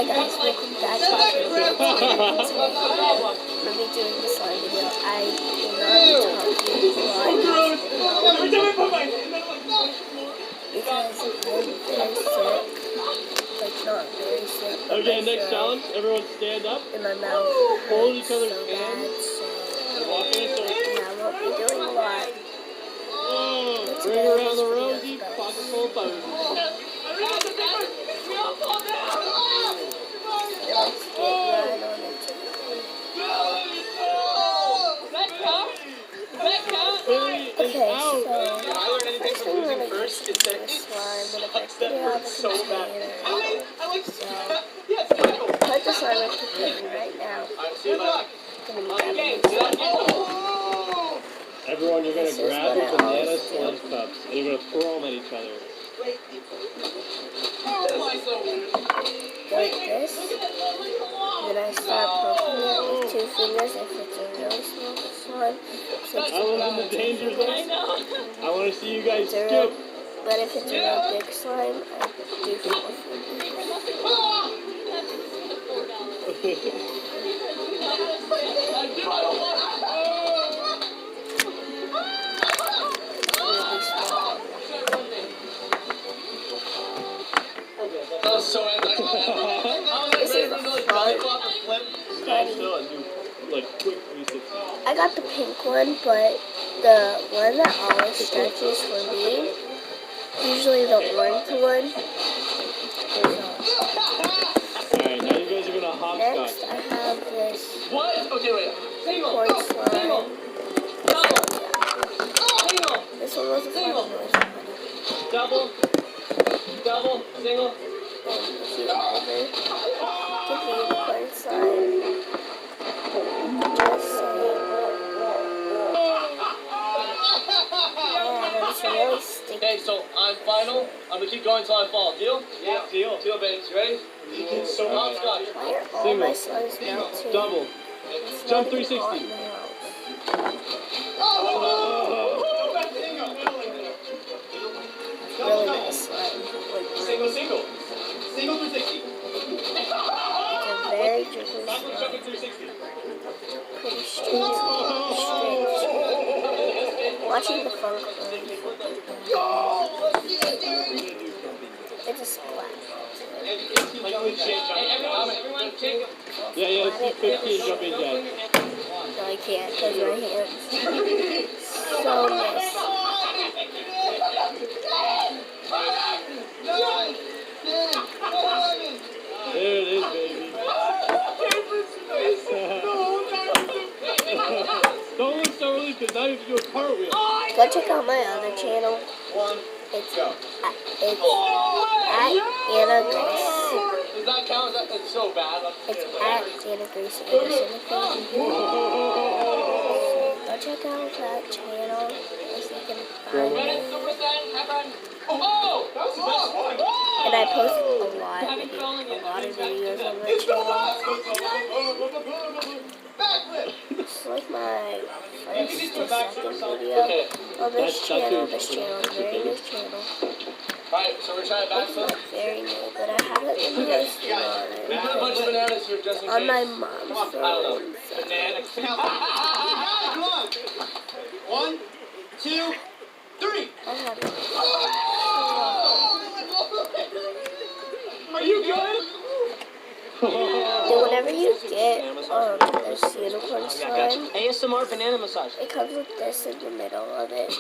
Hi guys, welcome back to my video. Today, we'll be doing the slime video. I will not be talking live because I'm very sick. Like, not very sick. Okay, next challenge. Everyone stand up. In my mouth. Hold each other's so hands. bad, And walk in a circle. and I won't be doing a lot. Bring around the rosy, pocket full of bones. Okay, so first thing we're going to do is this slime. I'm going to first get out the container. So, put the slime in the container right now. Everyone, you're going to grab your banana sludge cups and you're going to throw them at each other. Like this. Then I start poking it with 2 fingers if it's a really small slime. I was in the danger zone. I want to see you guys skip. But if it's a real big slime, I do 4 fingers. This is the front. I got the pink one, but the one that always stretches for me, usually the orange one, Alright, now you guys are gonna hopscotch. Next, I have this Single. corn slime. Single. This one was a fun one. Double. Single. See the other? Give me the corn slime. Really sticky. Okay, so I'm final. I'm gonna keep going until I fall. Deal? Yeah, deal. Deal, babes. You ready? So Hopscotch. Why are all my slimes melting? Double. It's Jump not even 360. hot in the house. Really nice slime. Single. Single 360. It's a very dripping slime. Jumping 360. Pretty straight. Watching the fun club. It's a splat. Yeah, let's do 15 jumping jacks. No, I can't because my hands so messy. There it is, baby. Don't look so early because now you have to do a cartwheel. Go check out my other channel. It's at Anna Grace. Does that count? That's so bad. It's at Anna Grace Anderson. Go check out that channel if you can find it. And I post a lot of videos on my channel. It's like my first or second video on this channel. This channel is a very new channel. Alright, so we're trying It's backflip. not very new, but I haven't been posting on We put a bunch of it. bananas here just in case. On my mom's phone. Banana. Come on. 1, 2, 3. I haven't. Are you good? So whenever you get this unicorn slime, ASMR banana massage. it comes with this in the middle of it.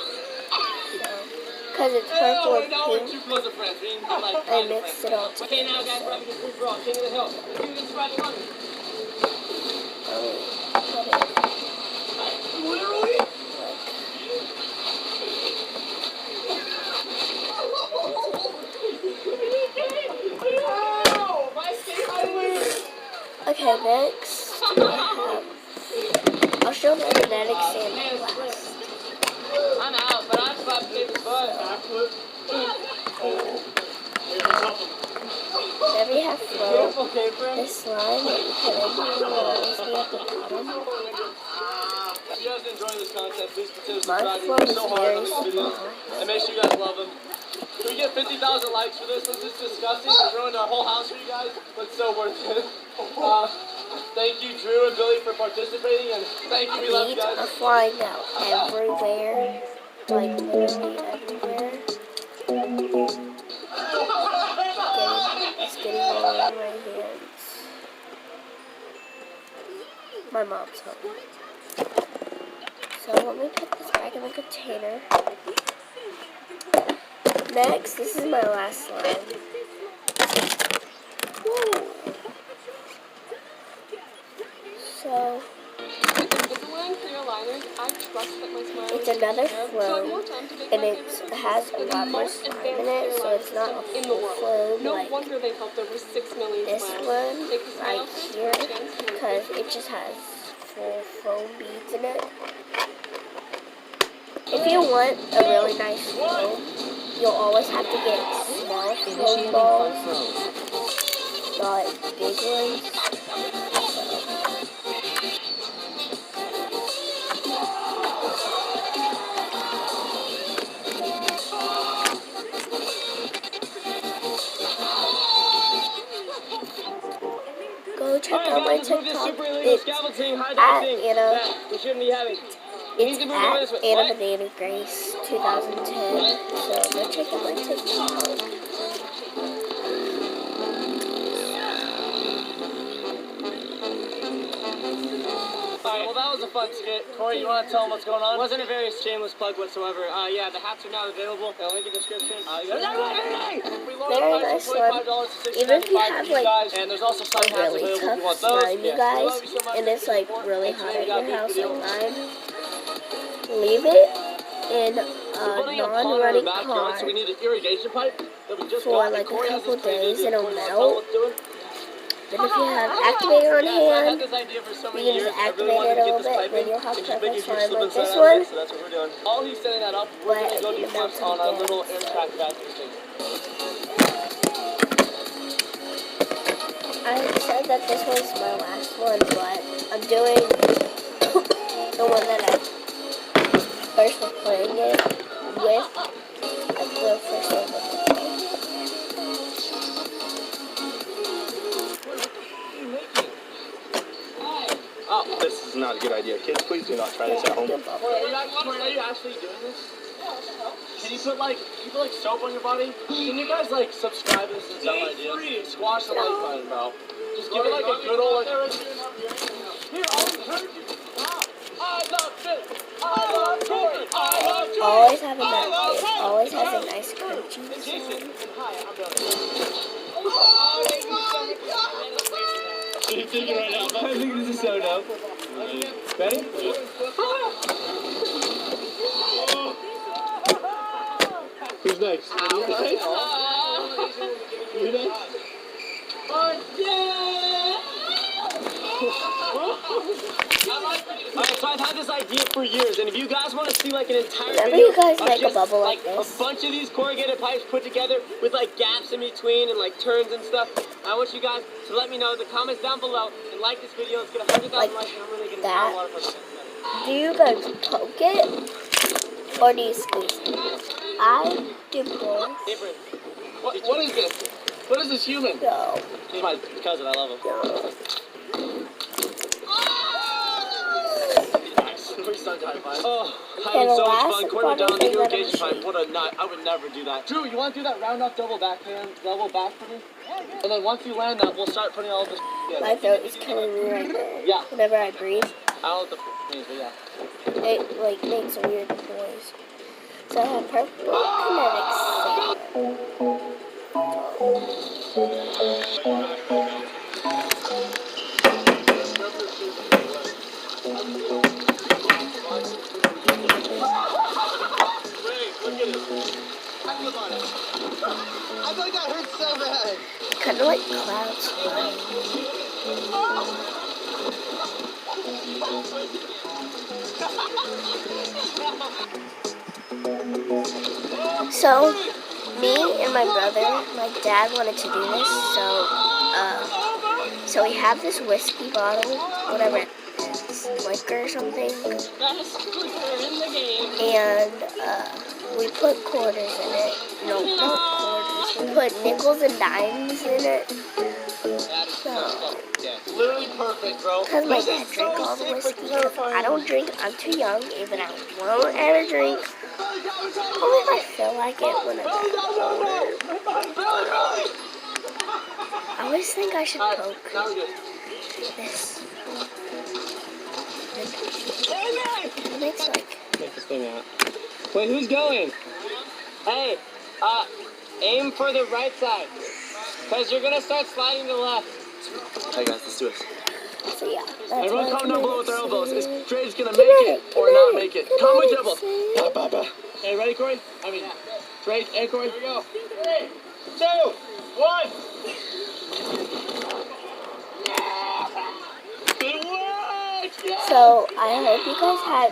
Because it's purple and pink, Too close to friends. We didn't like I mixed it all Okay, now together. guys, we're having this free for all. King of the hill. You can scratch money. Literally? Okay, next I'll show my genetic sample last. I'm out, but I'm slapping David's butt. Whenever you have flow, this slime that you put in here will always be at the bottom. If you guys enjoy this content, please consider My subscribing. flow We're is so hard very on these videos. small. And make sure you guys love them. we get 50,000 likes for this? This is disgusting. We ruined our whole house for you guys, but so worth it. Thank you, Drew and Billy, for participating, and thank you. We love you Bees are guys. flying out everywhere. Like literally everywhere. It's getting all over my hands. My mom's home. So let me put this back in the container. Next, this is my last slime. Woo. So it's another flow, and it has a lot more slime in it, so it's not a full flow like this one right here, because it just has full foam beads in it. If you want a really nice flow, you'll always have to get small foam balls, not big ones. Go check out my TikTok. It's at Anna. We shouldn't be having. It's at Anna Banana Grace 2010. So go check out my TikTok. Alright, well that was a fun skit. Corey, you want to tell them what's going on? It wasn't a very shameless plug whatsoever. Yeah, the hats are now available. The link in the description. We Very nice one. Even if you have like and there's also some a hats really available if you want tough those. slime, you Yeah. guys, Love you so much. and it's like really hot at your house Video. like mine, leave it in a Putting a pond in our non-running backyard, so we car need an irrigation pipe that we just for got. like Corey a has couple this plan to days do. and it'll Corey wants to tell melt. us what it's doing. Then if you have activator on Yeah, so I've had hand, this idea for so you many can years. just I really activate wanted it to a get little this bit, pipe then in you'll have and just make perfect a huge slime slip like inside this out of it, one. so that's what we're doing. While he's setting that up, we're But going to go do it flips melts on our again. little air track vacuum thing. I said that this was my last one, but I'm doing the one that I first was playing it with. I flew first one with it. Oh, this is not a good idea. Kids, please do not try this at home. Are you actually doing this? Can you put soap on your body? Can you guys like subscribe? This is a dumb idea. Squash the like button, bro. Just give it like a good old like. Here, I'll encourage you. I love this. I love Corey. I love Corey. Always have a nice, it always has a nice crunchy Jason. sound. Hi, I'm Billy. What are you thinking right now? I think this is so dope. Ready? Who's next? You next? Alright, so I've had this idea for years, and if you guys want to see like an entire Whenever video you guys of make a just, bubble like a this. bunch of these corrugated pipes put together with like gaps in between and like turns and stuff, I want you guys to let me know in the comments down below and like this video. Let's get 100,000 Like likes, and I'm really gonna that. a lot of fun. Do you guys poke it or do you squeeze it? I do both. Avery, what is this? What is this human? No, He's my cousin. I love him. no. We're so tired, man. Oh, And having the so much last fun. Corey down the funny thing that irrigation I'm pipe. What a nut. I would never do that. Drew, you want to do that round off double back for me? And then once you land that, we'll start putting all of this together. My throat is killing me right now. Yeah. Whenever I breathe, I don't know what the means, but yeah. it like makes a weird noise. So I have purple I feel like that hurts so bad. kind of like clouds flying. So, me and my brother, my dad wanted to do this, so we have this whiskey bottle, whatever it's liquor or something, Best quicker in the game. and We put quarters in it. No, not quarters. We put nickels and dimes in it. So, Literally perfect, bro. because my dad drank all the whiskey. I don't drink. I'm too young. Even I won't ever drink. Only if I feel like it when I'm older. I always think I should poke this. It makes like... Take this thing out. Wait, who's going? Hey, aim for the right side. Because you're going to start sliding to the left. Hey guys, let's do it. So yeah. Everyone comment down below with their elbows. Is Dre's gonna make it or not make it? Comment with your elbows. Ba, ba, ba. Hey, ready, Corey? I mean, Dre and Corey. Here we go. 3, 2, 1. It worked! Yeah! So I hope you guys had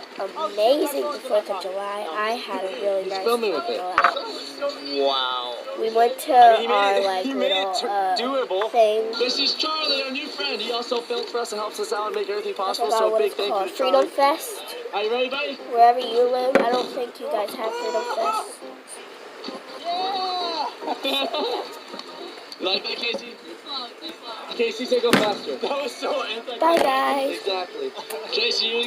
amazing 4th of July. I had a really nice 4th of July. Wow. We went to our like little doable. thing. This is Charlie, our new friend. He also filmed for us and helps us out and make everything I possible. forgot So what big it's thank called. you to Charlie. Freedom Fest. Are you ready, buddy? Wherever you live, I don't think you guys have Freedom Fest. Yeah! You like that, Casey? Casey said go faster. That was so anti. Bye guys. Exactly. Casey, you